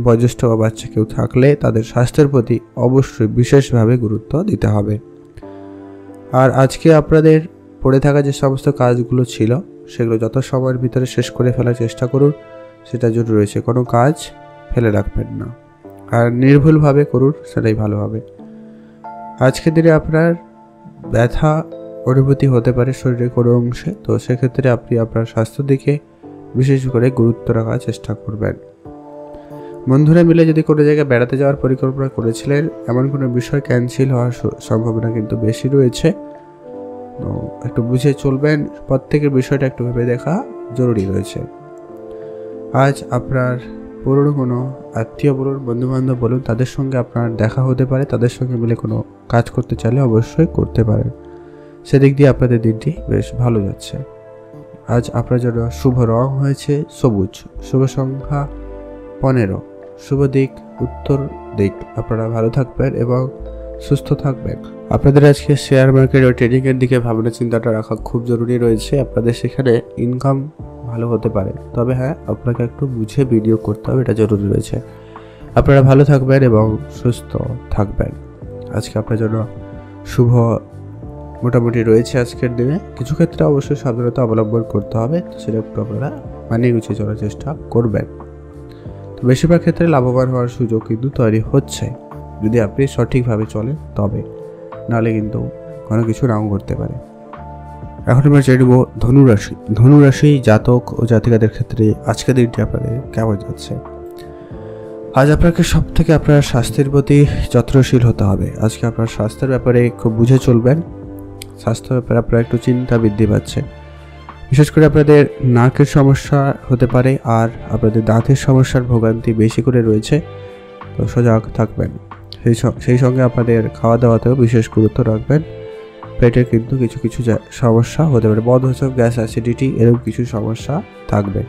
বয়োজ্যেষ্ঠ বা বাচ্চা কেউ থাকলে তাদের স্বাস্থ্যের প্রতি অবশ্যই বিশেষভাবে গুরুত্ব দিতে হবে। আর আজকে আপনাদের পড়ে থাকা যে সমস্ত কাজগুলো ছিল সেগুলো যত সময়ের ভিতরে শেষ করে ফেলার চেষ্টা করুন, সেটা জরুরি রয়েছে। কোনো কাজ ফেলে রাখবেন না, আর নির্ভুলভাবে করুন, সেটাই ভালো হবে। আজকের দিনে আপনার ব্যথা অনুভূতি হতে পারে শরীরের কোনো অংশে, তো সেক্ষেত্রে আপনি আপনার স্বাস্থ্য দিকে বিশেষ করে গুরুত্ব রাখার চেষ্টা করবেন। বন্ধুরা মিলে যদি কোনো জায়গায় বেড়াতে যাওয়ার পরিকল্পনা করেছিলেন, এমন কোনো বিষয় ক্যান্সেল হওয়ার সম্ভাবনা কিন্তু বেশি রয়েছে, তো একটু বুঝে চলবেন। প্রত্যেকের বিষয়টা একটু ভেবে দেখা জরুরি রয়েছে। আজ আপনার পুরনো কোনো আত্মীয় বলুন, বন্ধুবান্ধব বলুন, তাদের সঙ্গে আপনার দেখা হতে পারে, তাদের সঙ্গে মিলে কোনো কাজ করতে চাইলে অবশ্যই করতে পারেন, সেদিক দিয়ে আপনাদের দিনটি বেশ ভালো যাচ্ছে। আজ আপনার জন্য শুভ রং হয়েছে সবুজ, শুভ সংখ্যা 15, শুভ দিক উত্তর দিক। আপনারা ভালো থাকবেন এবং সুস্থ থাকবেন। আপনাদের আজকে শেয়ার মার্কেট ও ট্রেডিংয়ের দিকে ভাবনা চিন্তাটা রাখা খুব জরুরি রয়েছে। আপনাদের সেখানে ইনকাম ভালো হতে পারে, তবে হ্যাঁ আপনাকে একটু বুঝে ভিডিও করতে হবে, এটা জরুরি রয়েছে। আপনারা ভালো থাকবেন এবং সুস্থ থাকবেন। আজকে আপনার জন্য শুভ মোটামুটি রয়েছে আজকের দিনে। কিছু ক্ষেত্রে অবশ্যই সাবধানতা অবলম্বন করতে হবে, সেটা একটু আপনারা মানিয়ে গুছিয়ে চলার চেষ্টা করবেন। তো বেশিরভাগ ক্ষেত্রে লাভবান হওয়ার সুযোগ কিন্তু তৈরি হচ্ছে যদি আপনি সঠিকভাবে চলেন, তবে নাহলে কিন্তু কোনো কিছু নাও ঘটতে পারে। এখন আমরা জেনে নেব ধনুরাশি। ধনুরাশি জাতক ও জাতিকাদের ক্ষেত্রে আজকের দিনটি আপনাদের কেমন যাচ্ছে। আজ আপনাকে সব থেকে আপনার স্বাস্থ্যের প্রতি যত্নশীল হতে হবে। আজকে আপনার স্বাস্থ্যের ব্যাপারে খুব বুঝে চলবেন। স্বাস্থ্য ব্যাপারে আপনার একটু চিন্তা বৃদ্ধি পাচ্ছে, বিশেষ করে আপনাদের নাকের সমস্যা হতে পারে আর আপনাদের দাঁতের সমস্যার ভোগান্তি বেশি করে রয়েছে, তো সজাগ থাকবেন। সেই সঙ্গে আপনাদের খাওয়া দাওয়াতেও বিশেষ গুরুত্ব রাখবেন। পেটের কিন্তু কিছু কিছু সমস্যা হতে পারে, বদহজম, গ্যাস, অ্যাসিডিটি এরকম কিছু সমস্যা থাকবে।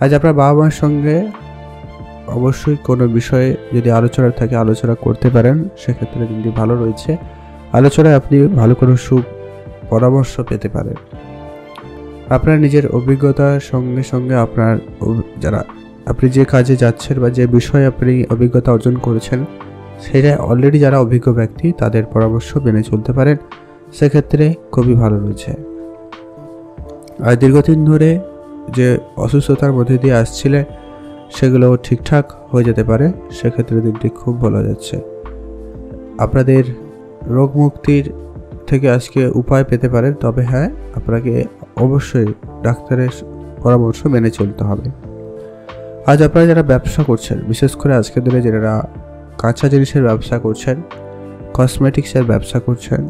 আজ আপনার বাবা মার সঙ্গে অবশ্যই কোনো বিষয়ে যদি আলোচনা থাকে আলোচনা করতে পারেন, সেক্ষেত্রে দিনটি ভালো রয়েছে। আলোচনায় আপনি ভালো কোনো পরামর্শ পেতে পারেন। আপনার নিজের অভিজ্ঞতার সঙ্গে সঙ্গে আপনি যে কাজে যাচ্ছেন বা যে বিষয়ে আপনি অভিজ্ঞতা অর্জন করেছেন, সেটা অলরেডি যারা অভিজ্ঞ ব্যক্তি তাদের পরামর্শ মেনে চলতে পারেন, সেক্ষেত্রে খুবই ভালো রয়েছে। আর দীর্ঘদিন ধরে যে অসুস্থতার মধ্যে দিয়ে আসছিলেন সেগুলো ঠিকঠাক হয়ে যেতে পারে, সেক্ষেত্রে দিনটি খুব ভালো যাচ্ছে। আপনাদের রোগ মুক্তির থেকে আজকে উপায় পেতে পারেন, তবে হ্যাঁ, আপনাকে অবশ্যই ডাক্তারের পরামর্শ মেনে চলতে হবে। আজ আপনারা যারা ব্যবসা করছেন, বিশেষ করে আজকের দিনে যারা কাঁচা জিনিসের ব্যবসা করছেন, কসমেটিক্সের ব্যবসা করছেন,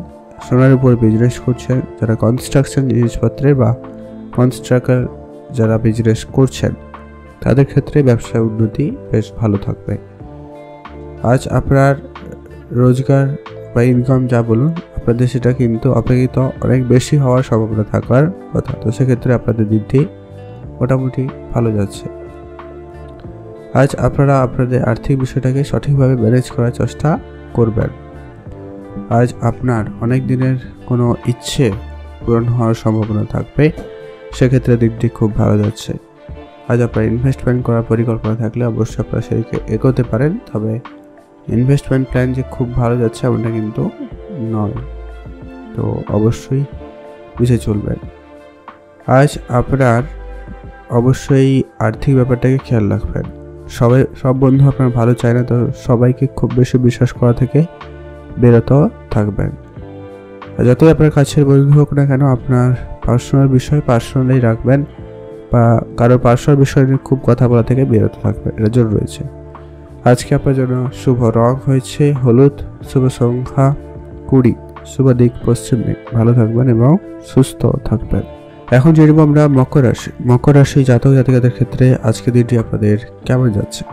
সোনার উপর বিজনেস করছেন, যারা কনস্ট্রাকশন জিনিসপত্রের বা কনস্ট্রাক্টর যারা বিজনেস করছেন, তাদের ক্ষেত্রে ব্যবসায় উন্নতি বেশ ভালো থাকবে। আজ আপনার রোজগার বা ইনকাম যা বলুন, আপনাদের সেটা কিন্তু অপেক্ষিত অনেক বেশি হওয়ার সম্ভাবনা থাকার কথা। তো সেক্ষেত্রে আপনাদের দিনটি মোটামুটি ভালো যাচ্ছে। আজ আপনারা আপনাদের আর্থিক বিষয়টাকে সঠিকভাবে ম্যানেজ করার চেষ্টা করবেন। আজ আপনার অনেক দিনের কোনো ইচ্ছে পূরণ হওয়ার সম্ভাবনা থাকবে, সেক্ষেত্রে দিনটি খুব ভালো যাচ্ছে। আজ আপনার ইনভেস্টমেন্ট করার পরিকল্পনা থাকলে অবশ্যই আপনারা সেদিকে এগোতে পারেন, তবে ইনভেস্টমেন্ট প্ল্যান যে খুব ভালো যাচ্ছে এমনটা কিন্তু নয়, তো অবশ্যই বুঝে চলবেন। আজ আপনার অবশ্যই আর্থিক ব্যাপারটাকে খেয়াল রাখবেন। সব বন্ধু আপনার ভালো চায় না, তো সবাইকে খুব বেশি বিশ্বাস করা থেকে বিরত থাকবেন। যতই আপনার কাছের বন্ধু হোক না কেন, আপনার পার্সোনাল বিষয় পার্সোনালি রাখবেন বা কারোর পার্সোনাল বিষয় নিয়ে খুব কথা বলা থেকে বিরত থাকবেন, এটা জরুরি রয়েছে। আজকে আপনার জন্য শুভ রং হয়েছে হলুদ, শুভ সংখ্যা 20, শুভ দিক পশ্চিম দিক। ভালো থাকবেন এবং সুস্থ থাকবেন। এখন জানবো আমরা মকর রাশি জাতক জাতিকাদের ক্ষেত্রে আজকে দিনটি আপনাদের কেমন যাচ্ছে।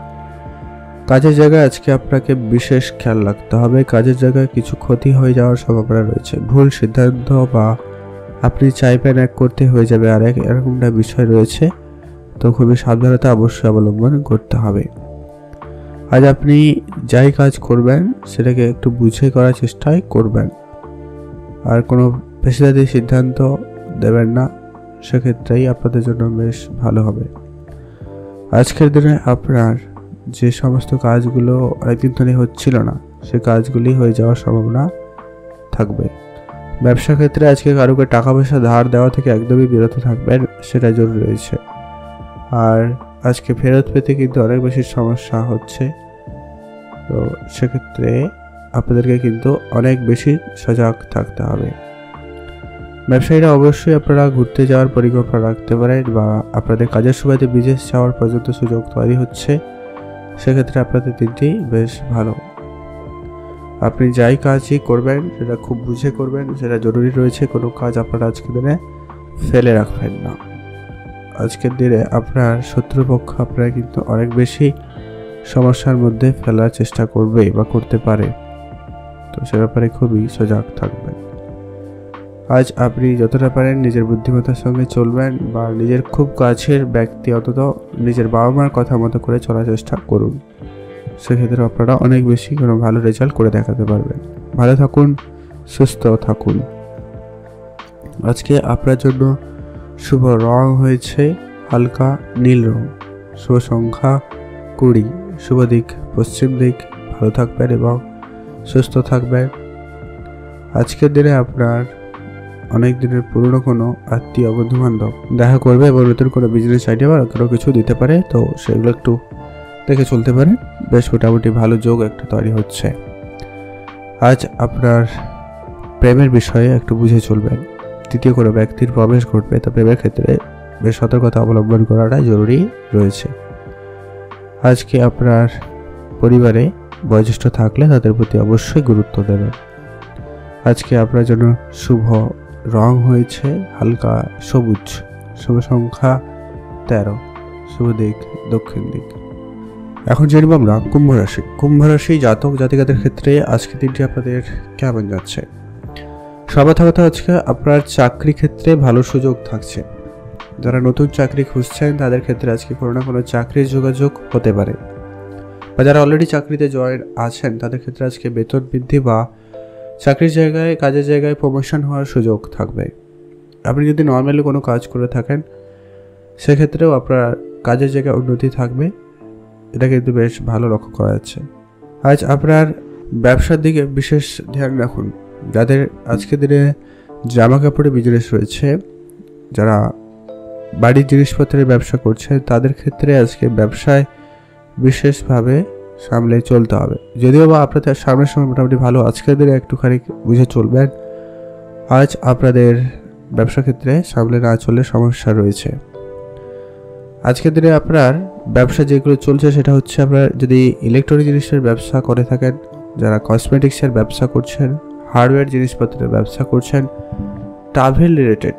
কাজের জায়গায় আজকে আপনাকে বিশেষ খেয়াল রাখতে হবে। কাজের জায়গায় কিছু ক্ষতি হয়ে যাওয়ার সম্ভাবনা রয়েছে। ভুল সিদ্ধান্ত বা আপনি চাইবেন এক করতে হয়ে যাবে আর এরকমটা বিষয় রয়েছে, তো খুবই সাবধানতা অবশ্যই অবলম্বন করতে হবে। আজ আপনি যাই কাজ করবেন সেটাকে একটু বুঝে করার চেষ্টাই করবেন, আর কোনো পেশাদারি সিদ্ধান্ত দেবেন না, সেক্ষেত্রেই আপনাদের জন্য বেশ ভালো হবে। আজকের দিনে আপনার যে সমস্ত কাজগুলো অনেকদিন ধরে হচ্ছিল না, সে কাজগুলি হয়ে যাওয়ার সম্ভাবনা থাকবে। ব্যবসা ক্ষেত্রে আজকে কারোকে টাকা পয়সা ধার দেওয়া থেকে একদমই বিরত থাকবেন, সেটা জরুরি রয়েছে। আর আজকে ফেরত পেতে কিন্তু অনেক বেশি সমস্যা হচ্ছে, তো সেক্ষেত্রে আপনাদেরকে কিন্তু অনেক বেশি সজাগ থাকতে হবে। ব্যবসায়ীরা অবশ্যই আপনারা ঘুরতে যাওয়ার পরিকল্পনা রাখতে পারেন বা আপনাদের কাজের সুবাদে বিদেশ যাওয়ার পর্যন্ত সুযোগ তৈরি হচ্ছে, সেক্ষেত্রে আপনাদের দিনটি বেশ ভালো। আপনি যাই কাজই করবেন সেটা খুব বুঝে করবেন, সেটা জরুরি রয়েছে। কোনো কাজ আপনারা আজকের দিনে ফেলে রাখবেন না। আজকের দিনে আপনার শত্রুপক্ষ আপনারা কিন্তু অনেক বেশি সমস্যার মধ্যে ফেলার চেষ্টা করবে বা করতে পারে, তো সে ব্যাপারে খুবই সজাগ থাকবেন। আজ আপনি যতটা পারেন নিজের বুদ্ধিমত্তার সঙ্গে চলবেন বা নিজের খুব কাছের ব্যক্তি অন্তত নিজের বাবা মার কথা মতো করে চলার চেষ্টা করুন, সেক্ষেত্রে আপনারা অনেক বেশি কোনো ভালো রেজাল্ট করে দেখাতে পারবেন। ভালো থাকুন, সুস্থ থাকুন। আজকে আপনার জন্য শুভ রং হয়েছে হালকা নীল রং, শুভ সংখ্যা 20, শুভ দিক পশ্চিম দিক। ভালো থাকবেন এবং সুস্থ থাকবেন। আজকের দিনে আপনার অনেক দিনের পুরনো কোনো আত্মীয় বন্ধু বান্ধব দেখা করবে এবং নতুন কোনো বিজনেস আইডিয়া বা কোনো কিছু দিতে পারে, তো সেগুলো একটু দেখে চলতে পারে। বেশ মোটামুটি ভালো যোগ একটা তৈরি হচ্ছে। আজ আপনার প্রেমের বিষয়ে একটু বুঝে চলবেন। তৃতীয় কোনো ব্যক্তির প্রবেশ ঘটবে, তো প্রেমের ক্ষেত্রে বেশ সতর্কতা অবলম্বন করাটা জরুরি রয়েছে। আজকে আপনার পরিবারে বয়োজ্যেষ্ঠ থাকলে তাদের প্রতি অবশ্যই গুরুত্ব দেবেন। আজকে আপনার জন্য শুভ রং হয়েছে হালকা সবুজ, শুভ সংখ্যা 13, শুভ দিক দক্ষিণ দিক। এখন জানব আমরা কুম্ভ রাশি জাতক জাতিকাদের ক্ষেত্রে আজকে দিনটি আপনাদের কেমন যাচ্ছে। সবার কথা আজকে আপনার চাকরি ক্ষেত্রে ভালো সুযোগ থাকছে। যারা নতুন চাকরি খুঁজছেন তাদের ক্ষেত্রে আজকে কোনো না কোনো চাকরির যোগাযোগ হতে পারে। বা যারা অলরেডি চাকরিতে জয়েন আছেন তাদের ক্ষেত্রে আজকে বেতন বৃদ্ধি বা চাকরির জায়গায় কাজের জায়গায় প্রমোশন হওয়ার সুযোগ থাকবে। আপনি যদি নর্মালি কোনো কাজ করে থাকেন সেক্ষেত্রেও আপনার কাজের জায়গায় উন্নতি থাকবে, এটা কিন্তু বেশ ভালো লক্ষ্য করা যাচ্ছে। আজ আপনার ব্যবসার দিকে বিশেষ ধ্যান রাখুন। যাদের আজকের দিনে জামা কাপড়ের বিজনেস রয়েছে, যারা বাড়ির জিনিসপত্রের ব্যবসা করছে, তাদের ক্ষেত্রে আজকে ব্যবসায় বিশেষভাবে সামলে চলতে হবে। যদিও বা আপনাদের সামনের সময় মোটামুটি ভালো, আজকের দিনে একটুখানি বুঝে চলবেন। আজ আপনাদের ব্যবসা ক্ষেত্রে সামলে না চললে সমস্যা রয়েছে। আজকের দিনে আপনার ব্যবসা যেগুলো চলছে সেটা হচ্ছে, আপনার যদি ইলেকট্রনিক জিনিসের ব্যবসা করে থাকেন, যারা কসমেটিক্সের ব্যবসা করছেন, হার্ডওয়্যার জিনিসপত্রের ব্যবসা করছেন, ট্রাভেল রিলেটেড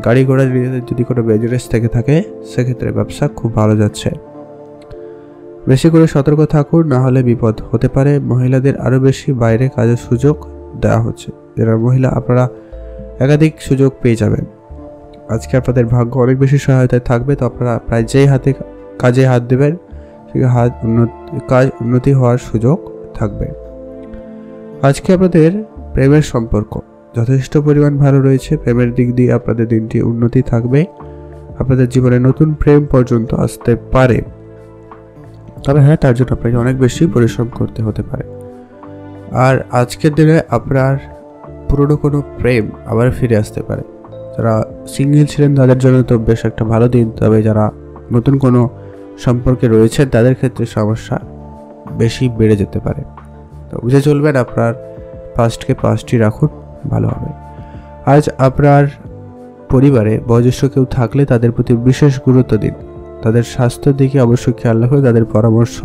গাড়ি ঘোড়া রিলেটেড যদি কোনো বিজনেস থেকে থাকে সেক্ষেত্রে ব্যবসা খুব ভালো যাচ্ছে। বেশি করে সতর্ক থাকুন, না হলে বিপদ হতে পারে। মহিলাদের আরও বেশি বাইরে কাজের সুযোগ দেওয়া হচ্ছে। যারা মহিলা আপনারা একাধিক সুযোগ পেয়ে যাবেন। আজকে আপনাদের ভাগ্য অনেক বেশি সহায়তায় থাকবে, তো আপনারা প্রায় যেই হাতে কাজে হাত দেবেন সেই কাজ উন্নতি হওয়ার সুযোগ থাকবে। আজকে আপনাদের প্রেমের সম্পর্ক যথেষ্ট পরিমাণ ভালো রয়েছে। প্রেমের দিক দিয়ে আপনাদের দিনটি উন্নতি থাকবে। আপনাদের জীবনে নতুন প্রেম পর্যন্ত আসতে পারে, তবে হ্যাঁ, তার জন্য আপনাকে অনেক বেশি পরিশ্রম করতে হতে পারে। আর আজকের দিনে আপনার পুরনো কোনো প্রেম আবার ফিরে আসতে পারে। যারা সিঙ্গেল ছিলেন তাদের জন্য তো বেশ একটা ভালো দিন, তবে যারা নতুন কোনো সম্পর্কে রয়েছেন তাদের ক্ষেত্রে সমস্যা বেশি বেড়ে যেতে পারে। তো বুঝে চলবেন, আপনার পাস্টকে পাস্টই রাখুন, ভালো হবে। আজ আপনার পরিবারে বয়োজ্যেষ্ঠ কেউ থাকলে তাদের প্রতি বিশেষ গুরুত্ব দিন। তাদের স্বাস্থ্যের দিকে অবশ্যই খেয়াল রাখুন, তাদের পরামর্শ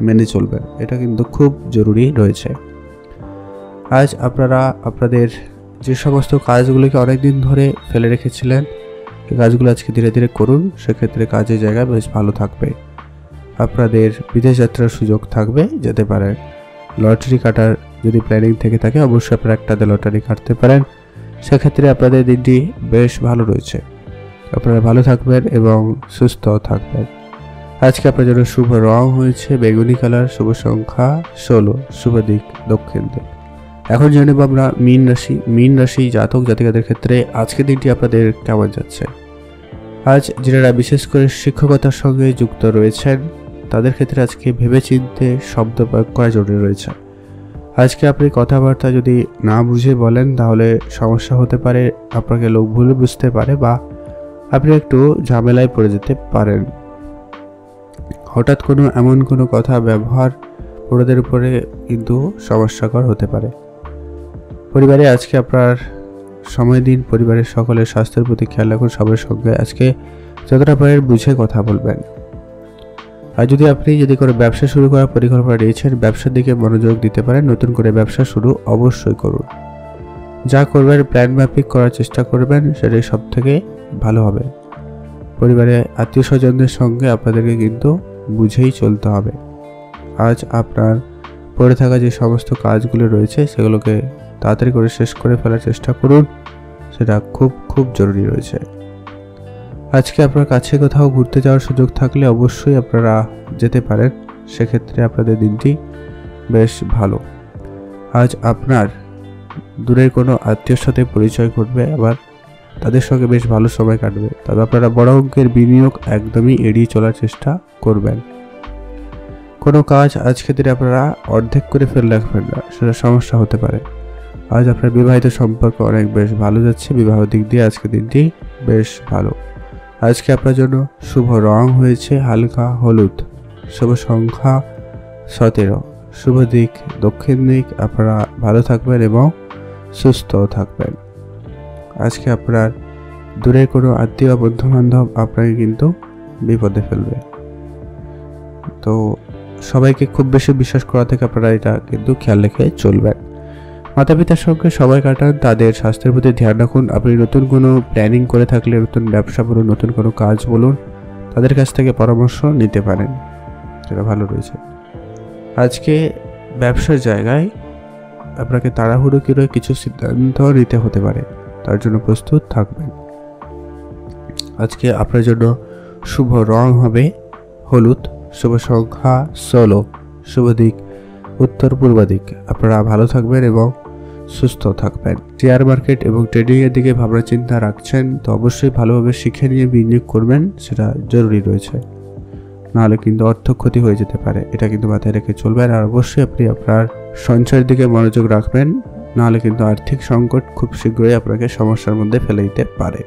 মেনে চলবেন, এটা কিন্তু খুব জরুরি রয়েছে। আজ আপনারা আপনাদের যে সমস্ত কাজগুলোকে অনেকদিন ধরে ফেলে রেখেছিলেন, এই কাজগুলো আজকে ধীরে ধীরে করুন, সেক্ষেত্রে কাজের জায়গা বেশ ভালো থাকবে। আপনাদের বিদেশ যাত্রার সুযোগ থাকবে, যেতে পারেন। লটারি কাটার যদি প্ল্যানিং থেকে থাকে অবশ্যই আপনারা একটাতে লটারি কাটতে পারেন, সেক্ষেত্রে আপনাদের দিনটি বেশ ভালো রয়েছে। আপনারা ভালো থাকবেন এবং সুস্থ থাকবেন। আজকে আপনার জন্য শুভ রং হয়েছে বেগুনি কালার, শুভ সংখ্যা 16, শুভ দিক দক্ষিণ দিক। এখন জেনে নেব আমরা মীন রাশি জাতক জাতিকাদের ক্ষেত্রে আজকের দিনটি আপনাদের কেমন যাচ্ছে। আজ যারা বিশেষ করে শিক্ষকতার সঙ্গে যুক্ত রয়েছেন তাদের ক্ষেত্রে আজকে ভেবেচিন্তে শব্দ প্রয়োগ করা জরুরি রয়েছে। আজকে আপনি কথাবার্তা যদি না বুঝে বলেন তাহলে সমস্যা হতে পারে, আপনাকে লোক ভুল বুঝতে পারে বা আপনি একটু ঝামেলায় পড়ে যেতে পারেন। হঠাৎ এমন কোনো কথা ব্যবহার বড়দের উপরে কিন্তু সমস্যাকর হতে পারে। পরিবারে আজকে আপনার সময় দিন, পরিবারের সকলের স্বাস্থ্যের প্রতি খেয়াল রাখুন। সবার সঙ্গে আজকে যতটা পারেন বুঝে কথা বলবেন। আর যদি কোনো ব্যবসা শুরু করার পরিকল্পনা নিয়েছেন, ব্যবসার দিকে মনোযোগ দিতে পারেন। নতুন করে ব্যবসা শুরু অবশ্যই করুন। যা করবেন প্ল্যান মাফিক করার চেষ্টা করবেন, সেটাই সব থেকে ভালো হবে। পরিবারে আত্মীয় স্বজনদের সঙ্গে আপনাদেরকে কিন্তু বুঝেই চলতে হবে। আজ আপনার পড়ে থাকা যে সমস্ত কাজগুলো রয়েছে সেগুলোকে তাড়াতাড়ি করে শেষ করে ফেলার চেষ্টা করুন, সেটা খুব খুব জরুরি রয়েছে। আজকে আপনার কাছে কোথাও ঘুরতে যাওয়ার সুযোগ থাকলে অবশ্যই আপনারা যেতে পারেন, সেক্ষেত্রে আপনাদের দিনটি বেশ ভালো। আজ আপনার দূরের কোনো আত্মীয়র সাথে পরিচয় ঘটবে, আবার তাদের সঙ্গে বেশ ভালো সময় কাটবে, তবে আপনারা বড় অঙ্কের বিনিয়োগ একদমই এড়িয়ে চলার চেষ্টা করবেন। কোনো কাজ আজকের দিনে আপনারা অর্ধেক করে ফেলে রাখবেন না, সেটা সমস্যা হতে পারে। আজ আপনার বিবাহিত সম্পর্ক অনেক বেশ ভালো যাচ্ছে, বিবাহ দিক দিয়ে আজকের দিনটি বেশ ভালো। আজকে আপনার জন্য শুভ রং হয়েছে হালকা হলুদ, শুভ সংখ্যা 17, শুভ দিক দক্ষিণ দিক। আপনারা ভালো থাকবেন এবং সুস্থ থাকবেন। আজকে আপনার দূরের কোনো আত্মীয় বন্ধু বান্ধব আপনাকে কিন্তু বিপদে ফেলবে, তো সবাইকে খুব বেশি বিশ্বাস করা থেকে আপনারা এটা কিন্তু খেয়াল রেখে চলবেন। মাতা পিতার সঙ্গে সময় কাটান, তাদের স্বাস্থ্যের প্রতি ধ্যান রাখুন। আপনি নতুন কোনো প্ল্যানিং করে থাকলে, নতুন ব্যবসা বলুন, নতুন কোনো কাজ বলুন, তাদের কাছ থেকে পরামর্শ নিতে পারেন, সেটা ভালো রয়েছে। আজকে ব্যবসার জায়গায় আপনাকে তাড়াহুড়ো করে কিছু সিদ্ধান্ত নিতে হতে পারে, তার জন্য প্রস্তুত থাকবেন। আজকে আপনার জন্য শুভ রং হবে হলুদ, শুভ সংখ্যা 16, শুভ দিক উত্তর পূর্ব দিক। আপনারা ভালো থাকবেন এবং সুস্থ থাকবেন। শেয়ার মার্কেট এবং ট্রেডিংয়ের দিকে ভাবনা চিন্তা রাখছেন তো অবশ্যই ভালোভাবে শিখে নিয়ে বিনিয়োগ করবেন, সেটা জরুরি রয়েছে, নাহলে কিন্তু অর্থ ক্ষতি হয়ে যেতে পারে। এটা কিন্তু মাথায় রেখে চলবেন। আর অবশ্যই আপনি আপনার সঞ্চয়ের দিকে মনোযোগ রাখবেন, নাহলে কিন্তু আর্থিক সংকট খুব শীঘ্রই আপনাকে সমস্যার মধ্যে ফেলে দিতে পারে।